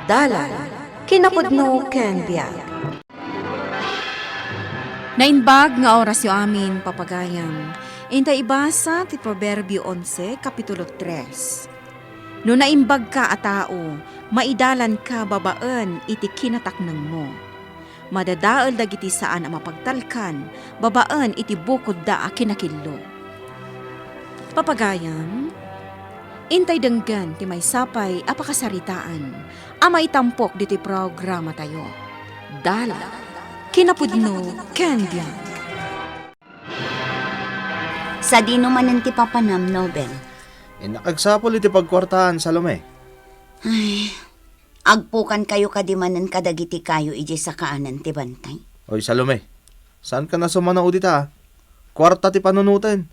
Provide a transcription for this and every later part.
Dalan, kinapudno ken biag. Nainbag nga oras yo amin papagayam. Inta ibasa ti Proverbio 11, Kapitulo 3. No naimbag ka a tao, maidalan ka babaan iti kinataknang mo. Madadaal dagiti saan ang mapagtalkan, babaan iti bukod da a kinakillo. Papagayam, intay denggan ti may sapay a pakasaritaan, a maitampok diti programa tayo. Dala, kinapudno, Candia. Sa di naman ti papanam, Nobel. Nakagsapol iti pagkwartahan, Salome. Ay, agpukan kayo kadimanan kadagiti kayo iji sa kaanan ti bantay. Oy, Salome, saan ka na sumanaw dita? Kwarta ti panunutin.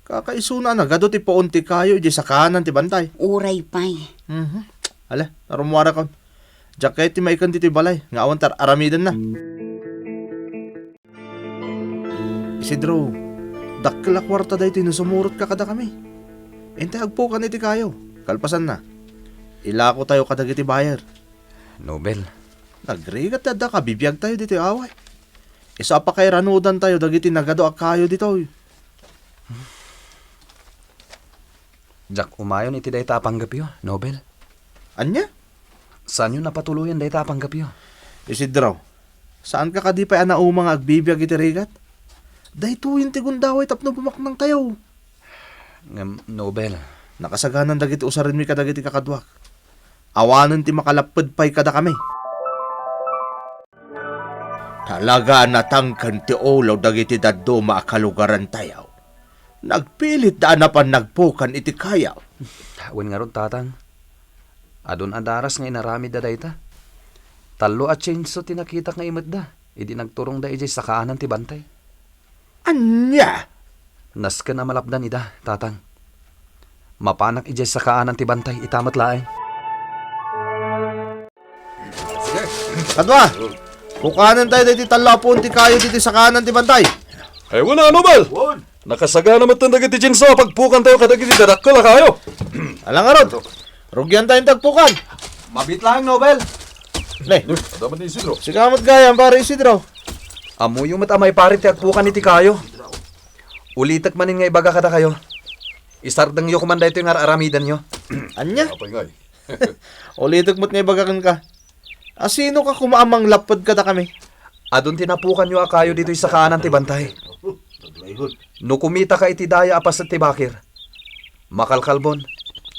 Kakaisuna na, gado ti paunti kayo iji sa kanan ti bantay. Uray pay. Ala, narumuara ka. Jacket ti maikan ti balay, nga awan tar aramidan na. Isidro, dakla kwarta dahi tinusumurot ka kada kami. Ente agpukan iti kayo, kalpasan na. Ilako tayo kadagiti bayar. Nobel, Nagrigat da ka, bibiyag tayo dito away. Isa pa kay ranudan tayo, dagiti nagado ak kayo dito. Jack, umayon iti day tapanggap yo, Nobel. Anya? Saan yun napatuluyan day tapanggap yo? Isidro, saan ka kadipay anaumang agbibiyag iti rigat? Dahito yung tigundaway tapno pumaknang tayo. Nobel, Nakasaganan dagiti usarin mi kadagiti kakadwak. Awanan ti makalapad pay kada kami. Talaga natangkan ti olaw dagiti daddo maakalugaran tayo. Nagpilit da na pan nagpukan iti kayaw. wen nga ron tatang. Adon adaras nga inaramid da dayta. Talo at chainsaw tinakitak nga imad da. Idi nagturong da ijay sa kaanan ti bantay. Anya? Nas ka na malapdan ida, tatang. Mapanak ijay sa kaanan ti bantay, itamat laeng. Kadwa, kukanan tayo diti talapon ti kayo diti sa kanan ti bantay. Ay, wala, Nobel! Nakasaga naman itong dagiti jinso, pagpukan tayo kadagiti dadakkel na kayo. Alang nga rod, rugyan tayong tagpukan. Mabit lang, Nobel! Le, Daman ni Isidro. sikamot gayam para Isidro. Amo yung matamay parit ti agpukan iti kayo. Ulitak manin nga ibaga kada kayo. Isardang yo kumanda ito yung aramidan nyo. Anya? Apay ngay. Ulitok mo't nga ibagakan ka. Asino ka kumaamang lapad kada kami? Adon tinapukan nyo akayo dito sa kanan ti bantay. No kumita ka iti daya apas at ti bakir. Makalkalbon,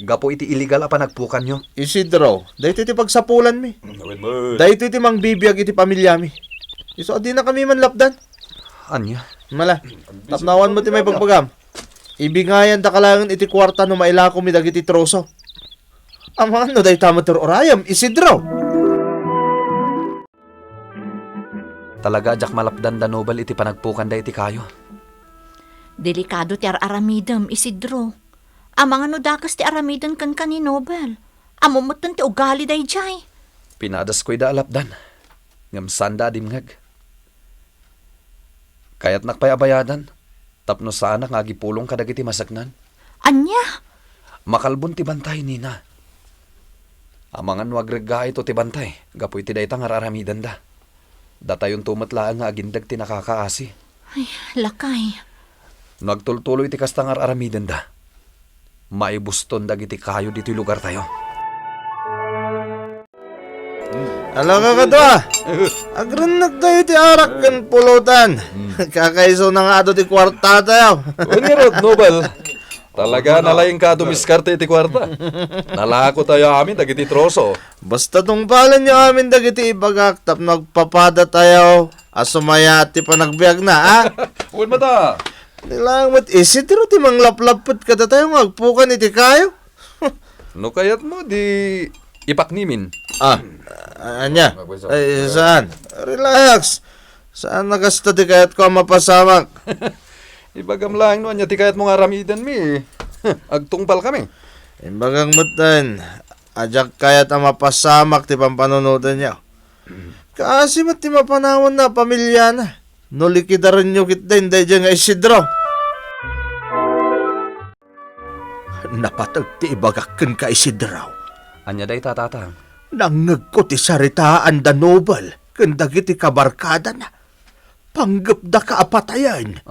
gapo iti iligal apa nagpukan nyo. Isidro, dahito iti pagsapulan mi. Dahito iti mang bibiyag iti pamilya mi. Iso di na kami man lapdan. Anya? Mala, tapnawan mo ti may pagpagam. Ibingayan da kalangan iti kwarta no mailako mi dagiti troso. Amangan no dahi tamater orayam, Isidro. Talaga jak malapdan da Nobel iti panagpukan da iti kayo. Delikado ti aramidam, Isidro. Amang ano dakas ti aramidan kan ni Nobel. Amumutan ti ugali day jay. Pinadas ko'y da alapdan. Ngamsan da dimngag. Kaya't nakpayabayadan. Tapno sana nga gipulong kadagiti masagnan. Anya? Makalbon ti bantay, Nina. Amangan wag regga ito ti bantay. Gapoy ti dayta nga aramidan da. Datayon tumatlaan nga agindag ti nakakaasi. Ay, lakay. Nagtultuloy ti kastangar aramidan da. Maibuston dagiti kayo dito'y lugar tayo. Alam ka kadwa, agranag tayo ti arak kan pulutan. Kakaiso na nga do ti kwarta tayo. Unirod, Nobel. Talaga nalayang ka dumiskarte iti kwarta. Nalako tayo amin, dagiti troso. Basta tungpalan nyo amin dagiti ibagak, tap nagpapada tayo. Asumaya ti panagbiag na, ha? Uwan mata. Nilangat, Isidro ti manglaplapot kada tayo magpukan iti kayo. No kayat mo, di ipaknimin. Anya? Ay, saan? Relax. Saan nagasta ti kayat ko mapasamak? Ibagam lang no, anya ti kayat mong aramidan mi. Agtungpal kami. Imbagang mutan, ajak kayat ang mapasamak ti pampanunutan niya. Kasi mat ti mapanawan na pamilya na. No likidaran nyo kita hindi dyan nga Isidro. Napatag ti ibagakken ka Isidro. Anya day tatatang. Nangag ko ti saritaan da Nobel, kanda iti kabarkada na. Panggap da kaapatayan.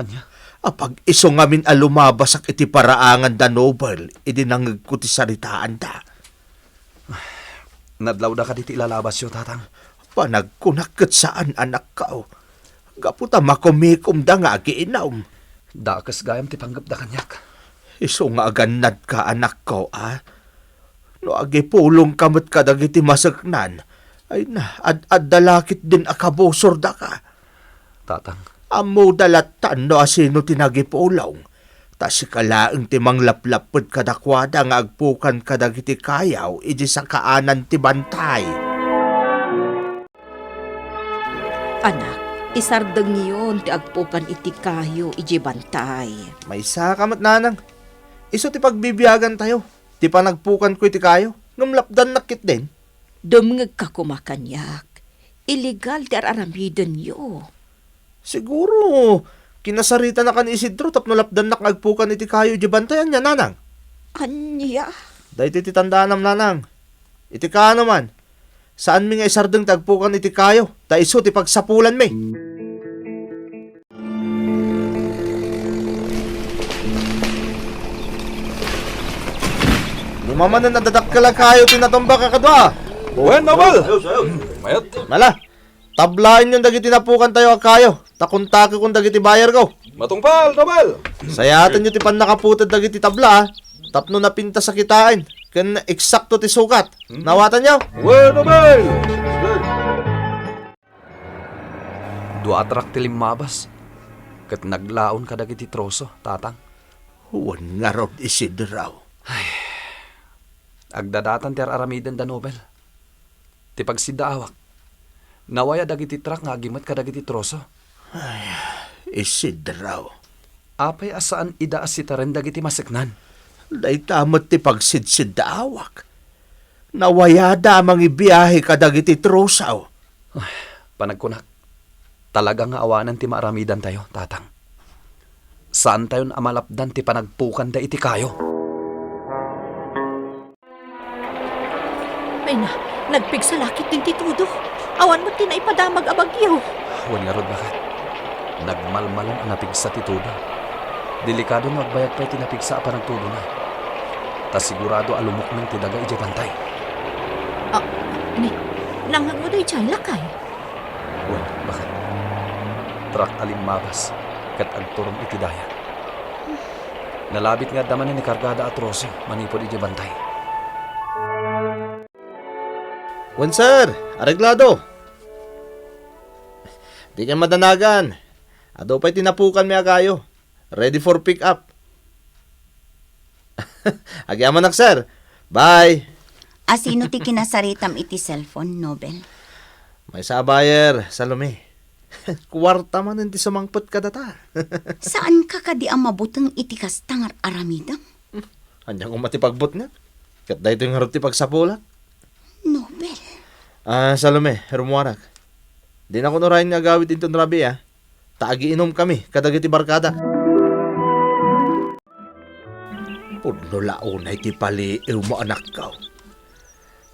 Anya? Apag iso ngamin alumabasak iti paraangan da Nobel, idi nangag ko ti saritaan da. Nadlaw da ka diti ilalabas yo, tatang. Panagkunakat saan anak ka. Gaputa makumikom da nga agiinaw. Dakas gayam ti panggap da kanyak. Iso nga aganad ka anak ko, ah. No agi pulong kamot ka dagiti masaknan, ay na, dalakit din akabosor da ka. Tatang, Amo dalatan no asino tinagipulong. Ta si kalaang timang laplapod kadakwada nga agpukan kadagiti kayaw, iji sa kaanan ti bantay. Anak, isardeng yun ti agpukan iti kayo iji bantay. May isa kamat nanang. Iso ti pagbibiyagan tayo. Ti panagpukan ko iti kayo. Ngamlapdan nakit din. Dumngag ka kumakanyak. Illegal ti araramiden yo. Siguro, kinasarita na kan Isidro tapno lapdan nak agpukan iti kayo iti bantayan niya, nanang. Anya? Dahil iti tandaanam, nanang. Iti ka naman. Saan mi nga isardeng tagpukan iti kayo? Ta iso ti pagsapulan mi. Lumaman na nadadakala kayo tinatumba ka kadwa. Buwan, Nobel! Mayat. Mala, tablain yung dagiti napukan tayo kayo. Takuntake kung dagiti bayar ko. Matungpal, Nobel! Sayatan nyo ti pan nakaputad dagiti tabla, tapno na pinta sa kitain. Kan eksakto ti sukat. Nawatan nyo? Buwan, Nobel! duatrak ti limabas. Kat naglaon ka dagiti troso, tatang. Huwan nga rod Isidraw. Agdadatan ti aramiden da Nobel. Ti pagsidaawak. Nawaya dagiti trak nga agimat ka dagiti troso. Isidraw. Apay asaan idaas si taren dagiti masiknan. Day tamot ti pagsidsid da awak. Nawaya da mang ibiyahe ka dagiti trosaw. Panagkunak. Talaga nga awanan ti maaramidan tayo, tatang. Saan tayo amalapdan ti panagpukan da iti kayo? May na, nagpigsalakit din titudo. Awan mo tinaipadamag abagyo. Huwag nga rod bakit. Nagmalmalon ang napigsa ti tudo. Delikado na magbayag pa'y tinapigsa pa nagtudo na. Ta sigurado alumok ng tidaga ije pantay. Langang mo day dyan, lakay. Huwag, bakit? Trak alimabas, kat agturong itidaya. Nalabit nga daman ni kargada at roso, manipod ije bantay. Wan sir, areglado. Di ka madanagan. Ado pa'y tinapukan mi kayo. Ready for pick up. Agyaman nak sir. Bye. Asino ti kinasaritam iti cellphone, Nobel? May sabayer, Salome. Kuwarta man hindi sumangpot ka data. Saan ka kadi ang mabutang iti kastangar aramidam? Anyang umatipagbot nga. Kat dahito yung harap ti pagsapula. Nobel. Salome, herumuarak. Di na ko nurahin nga gawit ito rabi Taagi inom kami, kadagiti barkada. Pudno launay ti paliiw mo anak ka.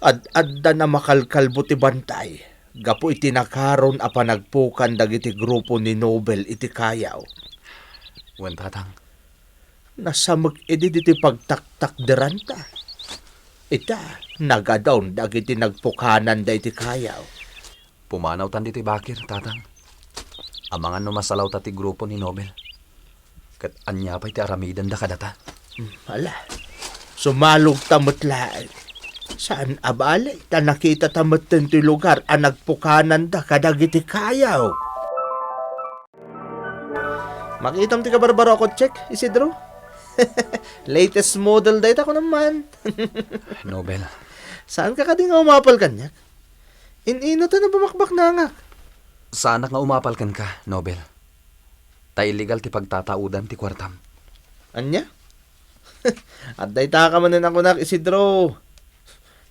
Ad-adda na makalkalbo ti bantay. Gapo iti nakaron a panagpukan dagiti grupo ni Nobel iti kayaw. Wan tatang. Nasamag iti pagtaktak deranta. Ita, nagadawn dagiti nagpukanan da iti kayaw. Pumanaw tan diti bakir, tatang. Amangan no masalaw ta ti grupo ni Nobel. Kat anya pa'y ti aramidan da kadata. Hala, sumalog tamutlaan. Saan abalay ta nakita tamot ti lugar ang nagpukanan da kadagiti kayaw. Makitam ti kabarbaro ako check, Isidro. Latest model dahit ako naman. Nobel. Saan ka kading umapal kanya? Inino ta na bumakbak na nga. Saan nga umapalkan ka, Nobel? Ta illegal ti pagtataudan ti kwartam. Anya? At dahi ta ka manin ako na, Isidro.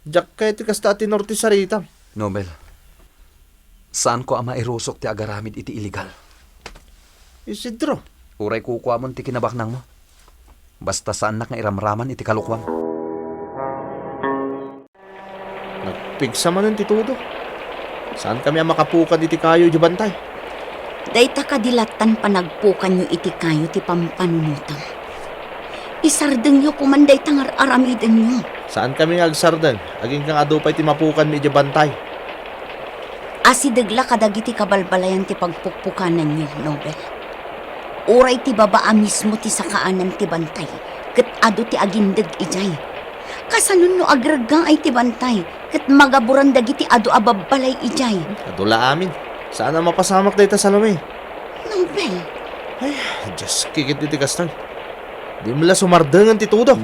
Diyak kayo ti kasta ti norte sarita. Nobel. Saan ko ama irusok ti agaramid iti illegal? Isidro. Uray kukuha mo ti kinabaknang mo. Basta saan nga iramraman iti kalukwam. napigsa man ti todo. Saan kami ang makapukan iti kayo di bantay? Dayta kadilatan panagpukan nyo iti kayo ti pampanunutam. Isardeng nyo kumanday tangar aramiden nyo. Saan kami ngagsardeng? Aging kang adupay ti mapukan mi di bantay. Asidagla kadagiti kabalbalayan ti pagpukpukanan nyo, Nobel. Uray ti babaa mismo ti sakaanan ti bantay. Ket ado ti agindag ijay. Kasanun no agraggang ay ti bantay. Ket magaburan dagiti ado ababalay ijay. Adula amin. Saan ang mapasamak dayta Salome? Nobel, Ay, Diyos, kikit iti kastang. Di mo la sumardengan ti todo.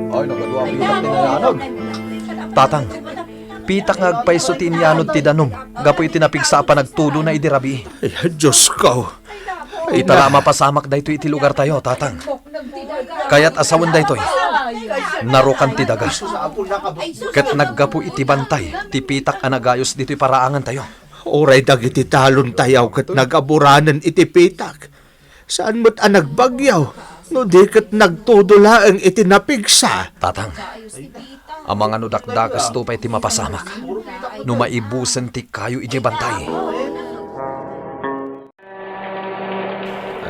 Ay, nagaduwa ko yung tinananog. Tatang, pitak nga agpaiso ti inyanod ti danom. Gapoy tinapigsa pa nagtudo na idirabi. Ay, Diyos ko. Itala mapasamak dayto iti lugar tayo, tatang. Kaya't asawan daytoy. Narukan ti daga. Ket naggapo iti bantay, ti pitak anagayos dito'y paraangan tayo. Oray dagiti talon tayaw kat nagaburanan iti pitak. Saan mo't ang nagbagyaw? No di kat nagtudula ang iti napigsa. Tatang, ang mga nudakdakas to pa'y ti mapasamak. No maibusan ti kayo iti bantay.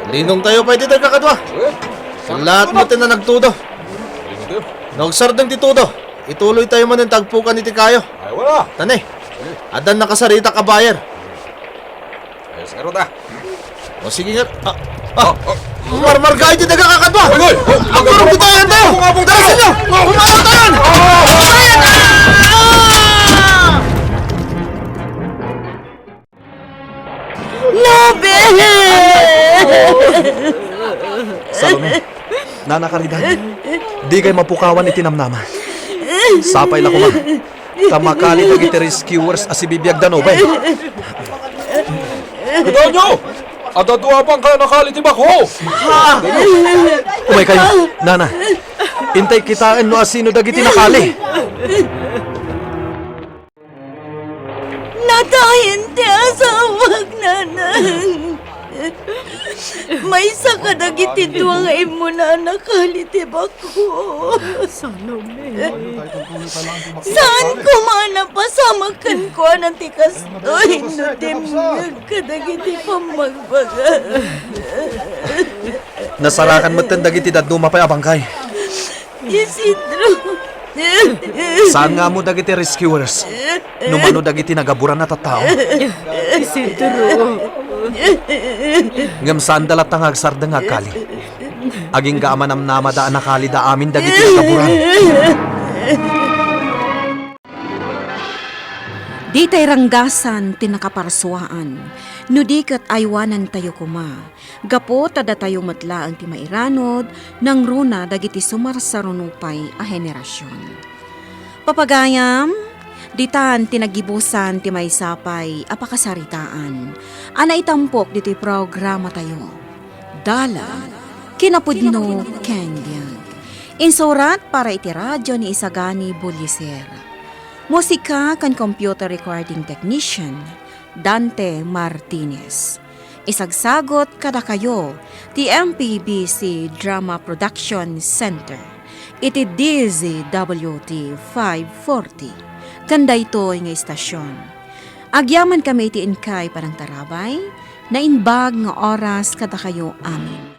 Linong tayo pa iti kakadwa. Sa lahat mo na nagtudo. Nagsardang ti tudo. Ituloy tayo man ang tagpukan iti kayo. Ay, wala. Tanay, adan nakasarita ka bayer. Ay, sagaro ta. O sige nga. Marmar ka iti daga kakadwa. Agurong kita yan tayo. Dara sa inyo. Kumawag tayo. Salome, nanakaridan. Di kay mapukawan iti namnama. Sapay la ko ma. Tamakali pag iti rescuers asibibiyag danobay. Kita nyo! At atuapang ka nakaliti ba ko? Umay kayo, nana. Intay kitaan no asino dagiti nakali. Natayin ti asawag nanang. May sakadagiti duwang imo na nakaliti bako. Saan ko man napasamakan ko ang tikastoy no timnyag kadagiti pamagbaga. Nasarakan mo dagiti daduma pa'y abangkay. Isidro. Saan nga mo dagiti rescuers? Numano dagiti nagaburan na tattao? Ngam saan dalat ang agsardang agkali? Aging gaaman namnama daan nakali da amin dagiti nagaburan. Di tay ranggasan tinakaparsuaan, no di kat aywanan tayo kuma. Gapo tada tayo matla ang ti mairanod, nang runa dagiti sumarsarunupay a henerasyon. Papagayam, ditan tinagibusan ti maysapay apakasaritaan. Ana itampok dito'y programa tayo. Dala, kinapudno Kendiag. Insurat para iti radyo ni Isagani Buliser. Musika kan computer recording technician, Dante Martinez. Isagsagot kada kayo, ti MPBC Drama Production Center. Iti DZWT 540. Kanda ito nga istasyon. Agyaman kami iti inkay parang tarabay, na inbag nga oras kada kayo amin.